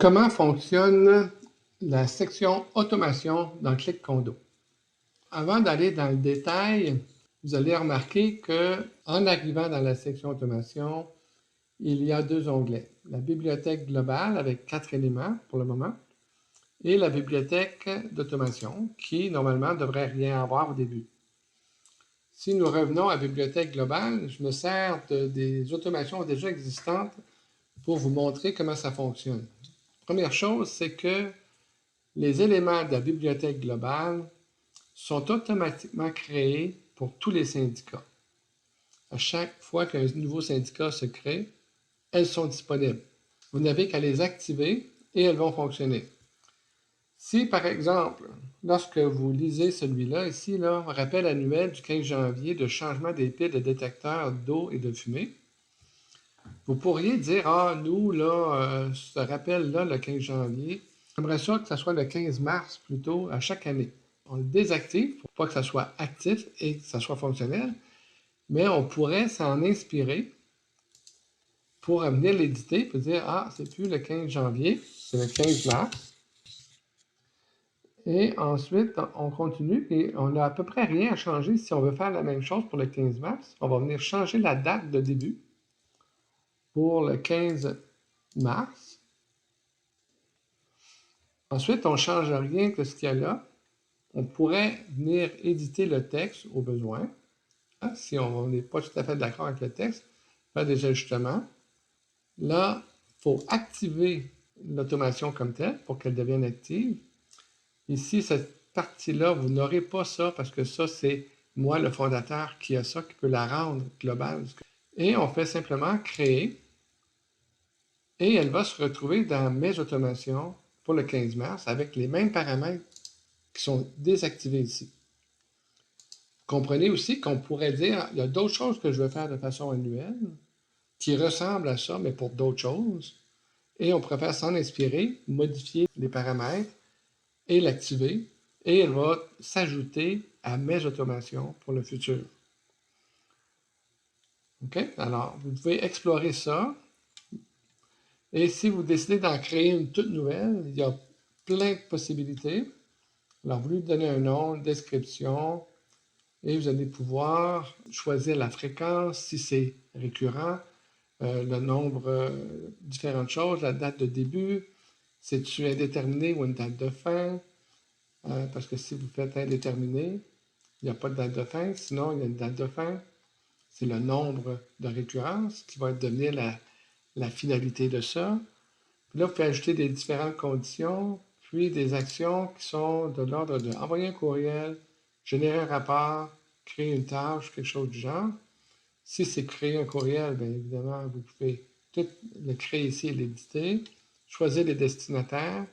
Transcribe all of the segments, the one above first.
Comment fonctionne la section automation dans Clic Condo? Avant d'aller dans le détail, vous allez remarquer qu'en arrivant dans la section automation, il y a deux onglets. La bibliothèque globale avec 4 éléments pour le moment et la bibliothèque d'automation qui, normalement, ne devrait rien avoir au début. Si nous revenons à la bibliothèque globale, je me sers des automations déjà existantes pour vous montrer comment ça fonctionne. Première chose, c'est que les éléments de la bibliothèque globale sont automatiquement créés pour tous les syndicats. À chaque fois qu'un nouveau syndicat se crée, elles sont disponibles. Vous n'avez qu'à les activer et elles vont fonctionner. Si, par exemple, lorsque vous lisez celui-là, ici, rappel annuel du 15 janvier de changement des piles de détecteurs d'eau et de fumée, vous pourriez dire, nous, ce rappel-là, le 15 janvier, j'aimerais ça que ça soit le 15 mars plutôt à chaque année. On le désactive pour pas que ça soit actif et que ça soit fonctionnel, mais on pourrait s'en inspirer pour venir l'éditer et dire, c'est plus le 15 janvier, c'est le 15 mars. Et ensuite, on continue et on n'a à peu près rien à changer si on veut faire la même chose pour le 15 mars. On va venir changer la date de début pour le 15 mars. Ensuite, on ne change rien que ce qu'il y a là. On pourrait venir éditer le texte au besoin. Si on n'est pas tout à fait d'accord avec le texte, faire des ajustements. Là, il faut activer l'automation comme telle pour qu'elle devienne active. Ici, cette partie-là, vous n'aurez pas ça parce que ça, c'est moi, le fondateur, qui a ça, qui peut la rendre globale. Et on fait simplement créer et elle va se retrouver dans mes automations pour le 15 mars avec les mêmes paramètres qui sont désactivés ici. Comprenez aussi qu'on pourrait dire, il y a d'autres choses que je veux faire de façon annuelle qui ressemblent à ça, mais pour d'autres choses. Et on pourrait faire s'en inspirer, modifier les paramètres et l'activer. Et elle va s'ajouter à mes automations pour le futur. OK? Alors, vous pouvez explorer ça. Et si vous décidez d'en créer une toute nouvelle, il y a plein de possibilités. Alors, vous lui donnez un nom, une description, et vous allez pouvoir choisir la fréquence, si c'est récurrent, le nombre, différentes choses, la date de début, c'est-tu indéterminé ou une date de fin, parce que si vous faites indéterminé, il n'y a pas de date de fin, sinon il y a une date de fin, c'est le nombre de récurrences qui va devenir la finalité de ça. Puis là, vous pouvez ajouter des différentes conditions, puis des actions qui sont de l'ordre de envoyer un courriel, générer un rapport, créer une tâche, quelque chose du genre. Si c'est créer un courriel, bien évidemment, vous pouvez tout le créer ici et l'éditer, choisir les destinataires.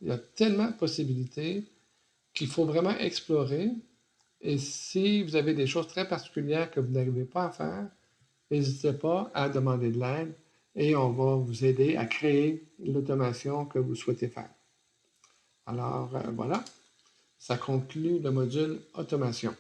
Il y a tellement de possibilités qu'il faut vraiment explorer. Et si vous avez des choses très particulières que vous n'arrivez pas à faire, n'hésitez pas à demander de l'aide et on va vous aider à créer l'automation que vous souhaitez faire. Alors, voilà, ça conclut le module automation.